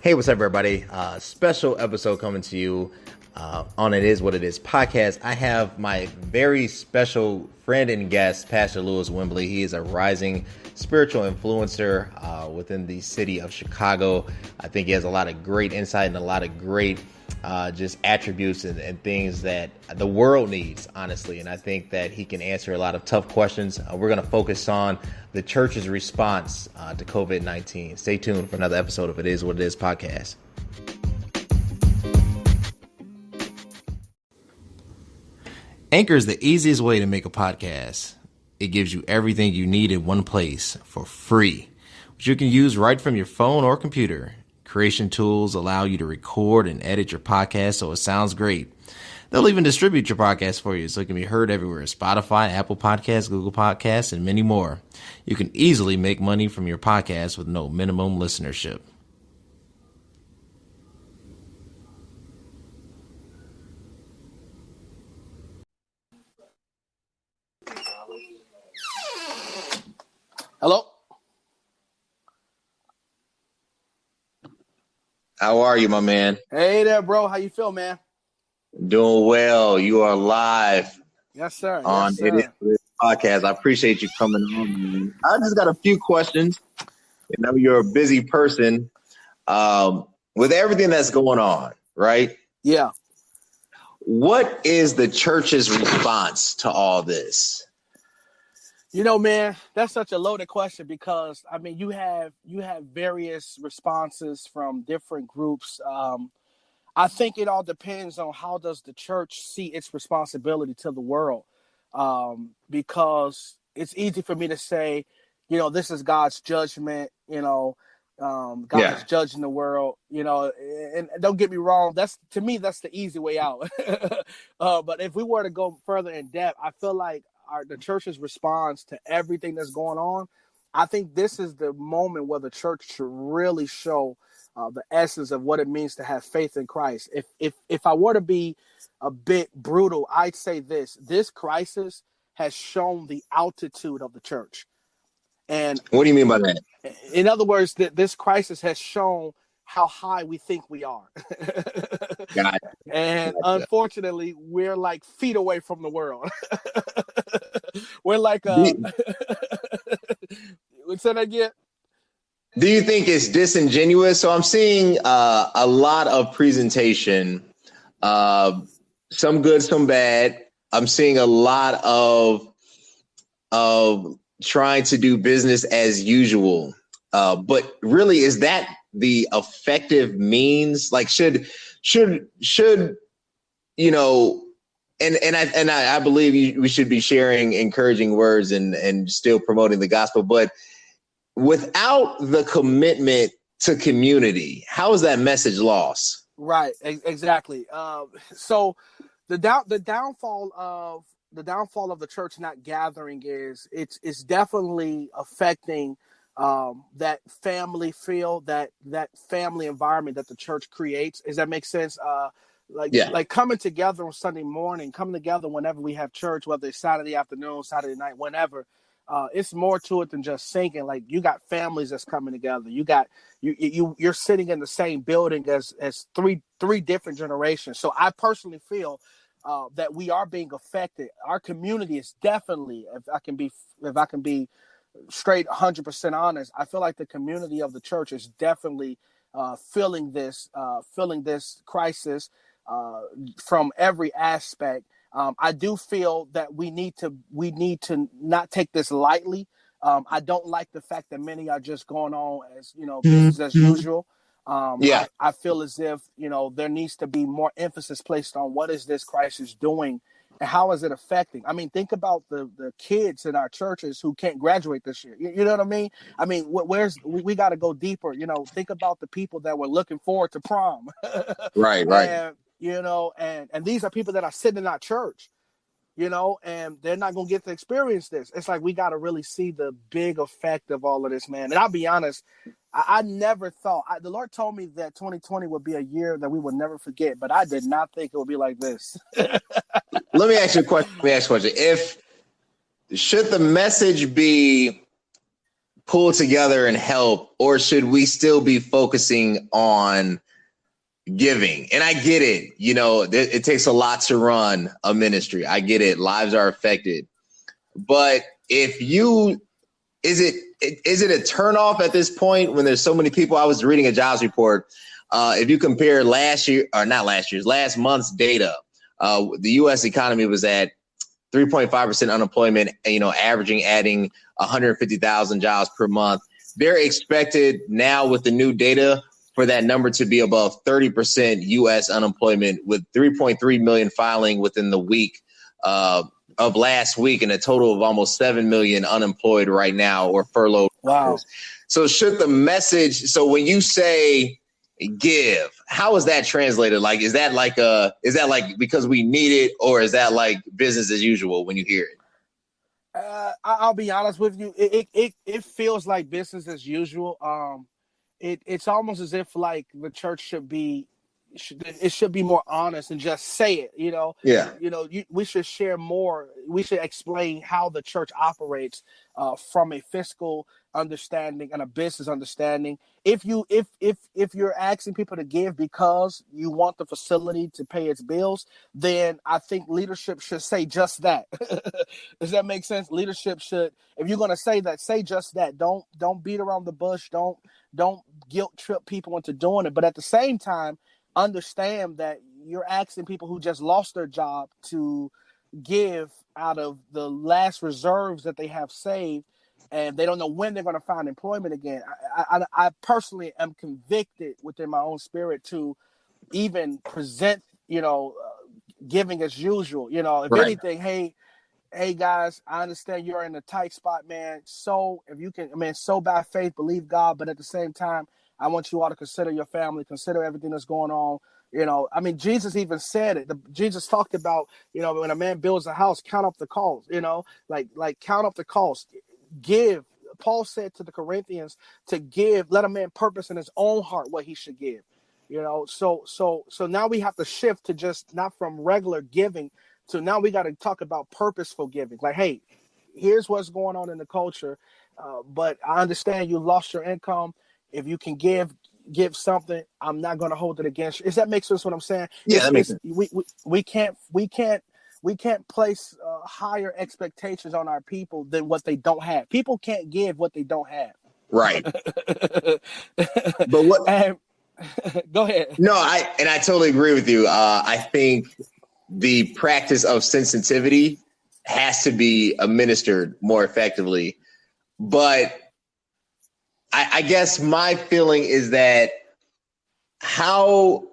Hey, what's up, everybody? Special episode coming to you on It Is What It Is podcast. I have my very special friend and guest, Pastor Lewis Wimbley. He is a rising spiritual influencer within the city of Chicago. I think he has a lot of great insight and a lot of great just attributes and things that the world needs, honestly. And I think that he can answer a lot of tough questions. We're going to focus on the church's response to COVID-19. Stay tuned for another episode of It Is What It Is podcast. Anchor is the easiest way to make a podcast. It gives you everything you need in one place for free, which you can use right from your phone or computer. Creation tools allow you to record and edit your podcast so it sounds great. They'll even distribute your podcast for you so it can be heard everywhere: Spotify, Apple Podcasts, Google Podcasts, and many more. You can easily make money from your podcast with no minimum listenership. Hello. How are you, my man? Hey there, bro. How you feel, man? Doing well. You are live. Yes, sir. On yes, sir. It Is What It Is podcast. I appreciate you coming on, man. I just got a few questions. You know, you're a busy person with everything that's going on, right? Yeah. What is the church's response to all this? You know, man, that's such a loaded question because I mean, you have various responses from different groups. I think it all depends on how does the church see its responsibility to the world, because it's easy for me to say, you know, this is God's judgment. You know, God is judging the world. You know, and don't get me wrong, that's to me that's the easy way out. But if we were to go further in depth, I feel like the church's response to everything that's going on, I think this is the moment where the church should really show the essence of what it means to have faith in Christ. If I were to be a bit brutal, I'd say this crisis has shown the altitude of the church. And what do you mean by that? In other words, that this crisis has shown how high we think we are. And unfortunately, we're like feet away from the world. We're like say that again. Do you think it's disingenuous? So I'm seeing a lot of presentation, some good, some bad. I'm seeing a lot of trying to do business as usual. But really, is that the effective means? Like, should you know? And I believe we should be sharing encouraging words and still promoting the gospel. But without the commitment to community, how is that message lost? Right, exactly. So the downfall of the church not gathering is it's definitely affecting that family feel, that family environment that the church creates. Does that make sense? Like coming together on Sunday morning, coming together whenever we have church, whether it's Saturday afternoon, Saturday night, whenever. It's more to it than just singing. Like, you got families that's coming together. You got you're sitting in the same building as three different generations. So I personally feel that we are being affected. Our community is definitely, if I can be straight 100% honest, I feel like the community of the church is definitely feeling this crisis from every aspect. I do feel that we need to not take this lightly. I don't like the fact that many are just going on as, you know, business as usual. I feel as if, you know, there needs to be more emphasis placed on what is this crisis doing and how is it affecting. I mean, think about the kids in our churches who can't graduate this year. You know what I mean? I mean, we got to go deeper. You know, think about the people that were looking forward to prom. Right. And, you know, and these are people that are sitting in our church, you know, and they're not going to get to experience this. It's like we got to really see the big effect of all of this, man. And I'll be honest, I never thought, the Lord told me that 2020 would be a year that we would never forget, but I did not think it would be like this. Let me ask you a question. Should the message be pull together and help, or should we still be focusing on giving? And I get it. You know, it takes a lot to run a ministry. I get it. Lives are affected. But is it a turnoff at this point when there's so many people? I was reading a jobs report. If you compare last month's data, the U.S. economy was at 3.5% unemployment, adding 150,000 jobs per month. They're expected now with the new data for that number to be above 30% U.S. unemployment, with 3.3 million filing within the week of last week, and a total of almost 7 million unemployed right now or furloughed. Wow. So when you say give, how is that translated? Like, is that like because we need it, or is that like business as usual when you hear it? I'll be honest with you. It feels like business as usual. It's almost as if like the church should be more honest and just say it. Yeah. We should share more. We should explain how the church operates from a fiscal understanding and a business understanding. If you're asking people to give because you want the facility to pay its bills, then I think leadership should say just that. Does that make sense? Leadership should, if you're going to say that, say just that. Don't beat around the bush. Don't guilt trip people into doing it. But at the same time, understand that you're asking people who just lost their job to give out of the last reserves that they have saved, and they don't know when they're going to find employment again. I personally am convicted within my own spirit to even present, giving as usual. If Right. anything, hey guys, I understand you're in a tight spot, man. So if you can, sow by faith, believe God, but at the same time, I want you all to consider your family, consider everything that's going on. Jesus even said it. Jesus talked about, when a man builds a house, count up the cost, like count up the cost. Give. Paul said to the Corinthians to give, let a man purpose in his own heart what he should give. So now we have to shift to just not from regular giving to now we got to talk about purposeful giving. Like, hey, here's what's going on in the culture, but I understand you lost your income. If you can give something, I'm not going to hold it against you. Does that make sense? What I'm saying? Yeah, that makes sense. We can't place higher expectations on our people than what they don't have. People can't give what they don't have. Right. But what? Go ahead. No, I totally agree with you. I think the practice of sensitivity has to be administered more effectively, but I guess my feeling is that how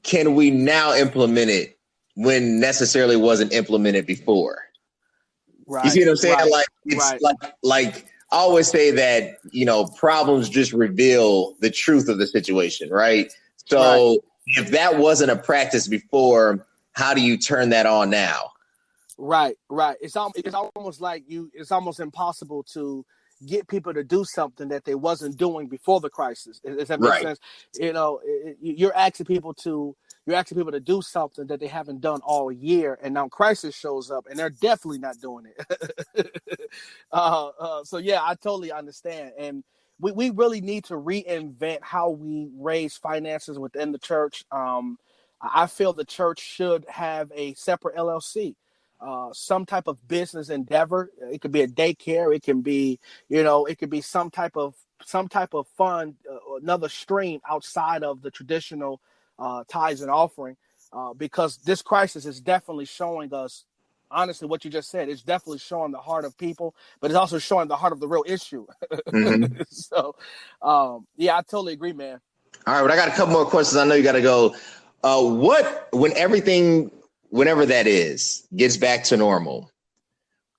can we now implement it when necessarily wasn't implemented before? Right. You see what I'm saying? Like I always say that, problems just reveal the truth of the situation, right? So if that wasn't a practice before, how do you turn that on now? Right. It's almost like it's almost impossible to get people to do something that they wasn't doing before the crisis. Does that make sense? You're asking people to do something that they haven't done all year, and now crisis shows up, and they're definitely not doing it. So yeah, I totally understand, and we really need to reinvent how we raise finances within the church. I feel the church should have a separate LLC. Some type of business endeavor. It could be a daycare. It can be, it could be some type of fund, another stream outside of the traditional tithes and offering. Because this crisis is definitely showing us, honestly, what you just said. It's definitely showing the heart of people, but it's also showing the heart of the real issue. Mm-hmm. So, yeah, I totally agree, man. All right, but I got a couple more questions. I know you got to go. Whenever that is, gets back to normal,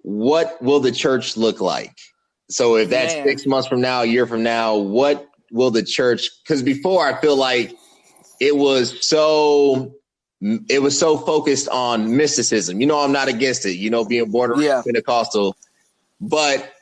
what will the church look like? So if that's 6 months from now, a year from now, what will the church, because before I feel like it was so focused on mysticism. I'm not against it, being born and raised Pentecostal, but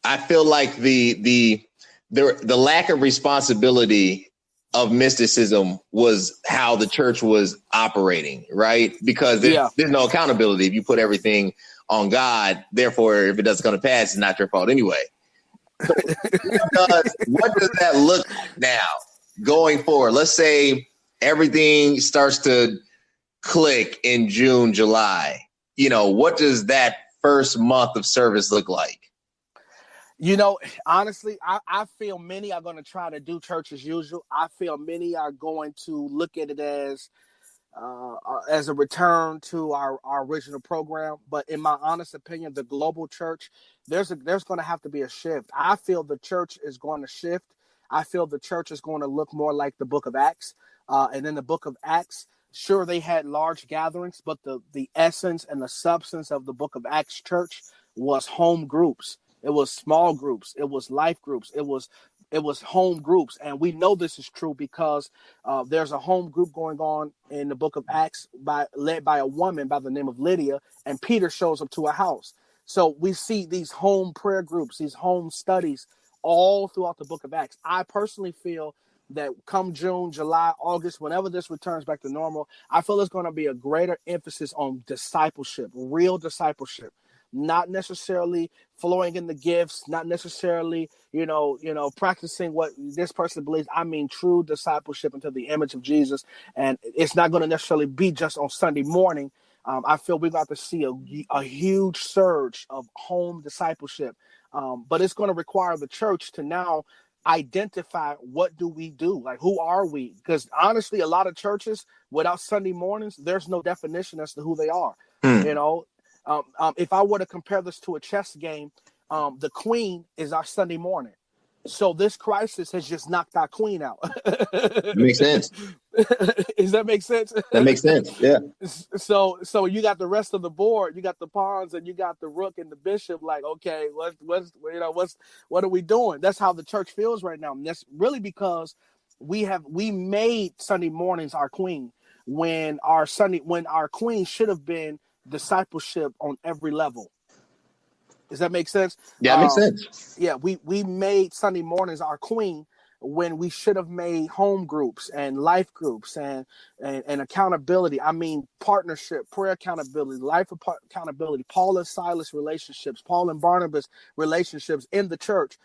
I feel like the lack of responsibility of mysticism was how the church was operating, right? Because there's no accountability. If you put everything on God, therefore, if it doesn't come to pass, it's not your fault anyway. So what does that look like now going forward? Let's say everything starts to click in June, July. What does that first month of service look like? Honestly, I feel many are going to try to do church as usual. I feel many are going to look at it as a return to our original program. But in my honest opinion, the global church, there's going to have to be a shift. I feel the church is going to shift. I feel the church is going to look more like the book of Acts. And in the book of Acts, sure, they had large gatherings, but the essence and the substance of the book of Acts church was home groups. It was small groups. It was life groups. It was home groups. And we know this is true because there's a home group going on in the book of Acts led by a woman by the name of Lydia, and Peter shows up to a house. So we see these home prayer groups, these home studies all throughout the book of Acts. I personally feel that come June, July, August, whenever this returns back to normal, I feel there's going to be a greater emphasis on discipleship, real discipleship. Not necessarily flowing in the gifts, not necessarily, practicing what this person believes. I mean, true discipleship into the image of Jesus. And it's not going to necessarily be just on Sunday morning. I feel we're about to see a huge surge of home discipleship. But it's going to require the church to now identify what do we do? Like, who are we? Because honestly, a lot of churches without Sunday mornings, there's no definition as to who they are. If I were to compare this to a chess game, the queen is our Sunday morning. So this crisis has just knocked our queen out. That makes sense. Does that make sense? That makes sense. Yeah. So you got the rest of the board, you got the pawns, and you got the rook and the bishop. Like, okay, what are we doing? That's how the church feels right now. And that's really because we made Sunday mornings our queen when our queen should have been discipleship on every level. Does that make sense? Yeah, it makes sense. Yeah, we made Sunday mornings our queen when we should have made home groups and life groups and accountability. I mean, partnership, prayer accountability, accountability, Paul and Silas relationships, Paul and Barnabas relationships in the church.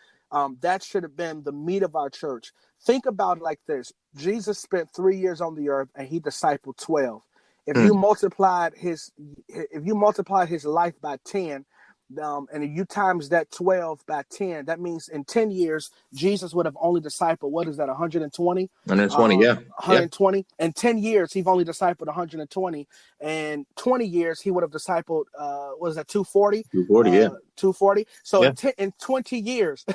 That should have been the meat of our church. Think about it like this. Jesus spent 3 years on the earth and he discipled 12. If you multiplied his life by 10, and if you times that 12 by 10, that means in 10 years, Jesus would have only discipled, what is that, 120? 120, yeah. 120. Yeah. In 10 years, he's only discipled 120. And 20 years, he would have discipled, what is that, 240? 240, yeah. 240. So yeah. in 20 years,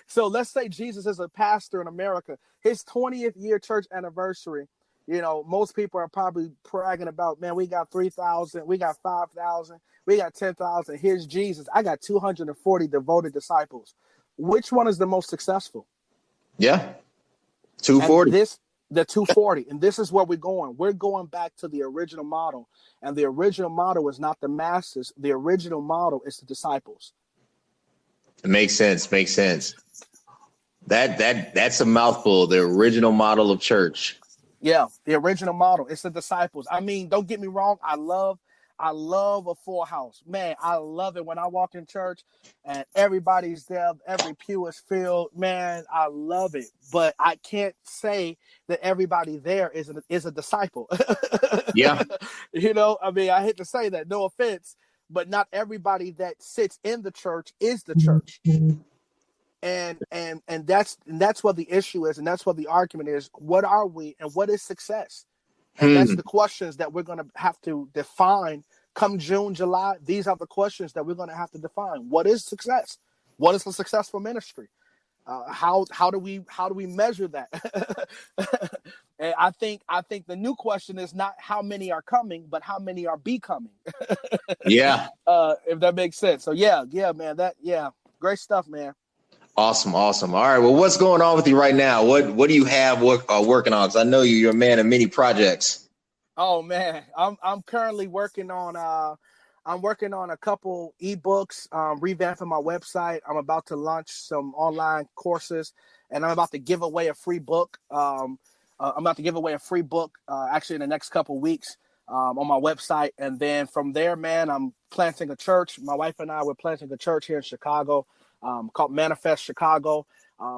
so let's say Jesus is a pastor in America, his 20th year church anniversary. Most people are probably bragging about, man, we got 3,000, we got 5,000, we got 10,000. Here's Jesus. I got 240 devoted disciples. Which one is the most successful? Yeah, 240. The 240. And this is where we're going. We're going back to the original model. And the original model is not the masses. The original model is the disciples. It makes sense. That's a mouthful. The original model of church. Yeah, the original model. It's the disciples. I mean, don't get me wrong. I love a full house. Man, I love it when I walk in church and everybody's there. Every pew is filled. Man, I love it. But I can't say that everybody there is a disciple. Yeah. I mean, I hate to say that. No offense. But not everybody that sits in the church is the church. And that's what the issue is, and that's what the argument is. What are we, and what is success? And that's the questions that we're going to have to define come June, July. These are the questions that we're going to have to define. What is success? What is a successful ministry? How do we measure that? And I think the new question is not how many are coming, but how many are becoming. Yeah. If that makes sense. So yeah, man. Great stuff, man. Awesome. All right. Well, what's going on with you right now? What do you have working on? Because I know you're a man of many projects. Oh man, I'm currently working on a couple ebooks, revamping my website. I'm about to launch some online courses, and I'm about to give away a free book. Actually in the next couple weeks on my website, and then from there, man, I'm planting a church. My wife and I were planting a church here in Chicago. called Manifest Chicago.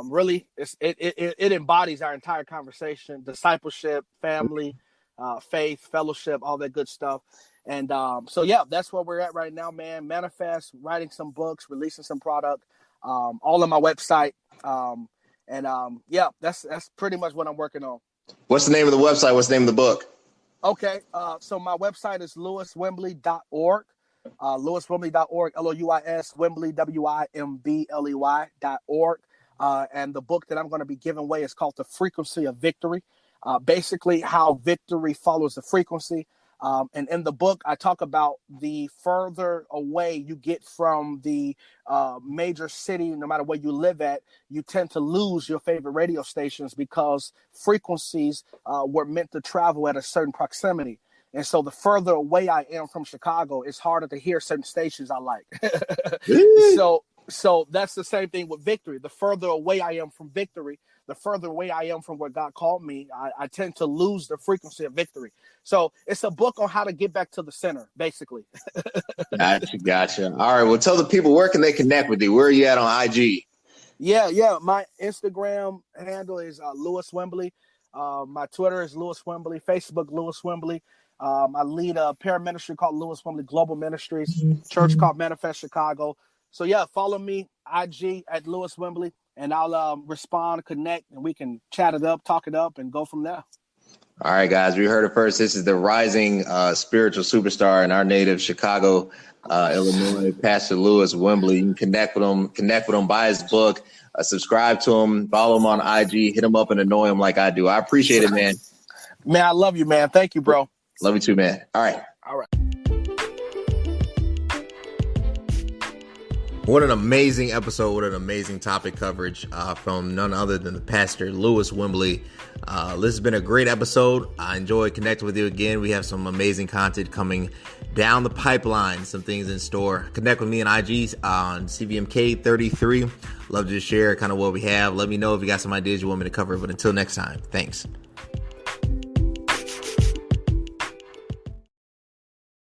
Really, it embodies our entire conversation: discipleship, family, faith, fellowship, all that good stuff. And so, yeah, that's where we're at right now, man. Manifest, writing some books, releasing some product, all on my website. Yeah, that's pretty much what I'm working on. What's the name of the website? What's the name of the book? Okay, so my website is lewiswimbley.org. lewiswimbley.org, LOUIS, Wimbley, WIMBLEY.org. And the book that I'm going to be giving away is called The Frequency of Victory. Basically, how victory follows the frequency. And in the book, I talk about the further away you get from the major city, no matter where you live at, you tend to lose your favorite radio stations because frequencies were meant to travel at a certain proximity. And so the further away I am from Chicago, it's harder to hear certain stations I like. So that's the same thing with victory. The further away I am from victory, the further away I am from where God called me, I tend to lose the frequency of victory. So it's a book on how to get back to the center, basically. Gotcha. All right. Well, tell the people, where can they connect with you? Where are you at on IG? Yeah. My Instagram handle is Lewis Wimbley. My Twitter is Lewis Wimbley. Facebook, Lewis Wimbley. I lead a paraministry called Lewis Wimbley Global Ministries, church called Manifest Chicago. So, yeah, follow me, IG at Lewis Wimbley, and I'll respond, connect, and we can chat it up, talk it up, and go from there. All right, guys, we heard it first. This is the rising spiritual superstar in our native Chicago, Illinois, Pastor Lewis Wimbley. You can connect with him, buy his book, subscribe to him, follow him on IG, hit him up and annoy him like I do. I appreciate it, man. Man, I love you, man. Thank you, bro. Love you too, man. All right. What an amazing episode. What an amazing topic coverage from none other than the Pastor Lewis Wimbley. This has been a great episode. I enjoyed connecting with you again. We have some amazing content coming down the pipeline, some things in store. Connect with me on IG on CVMK33. Love to share kind of what we have. Let me know if you got some ideas you want me to cover. But until next time, thanks.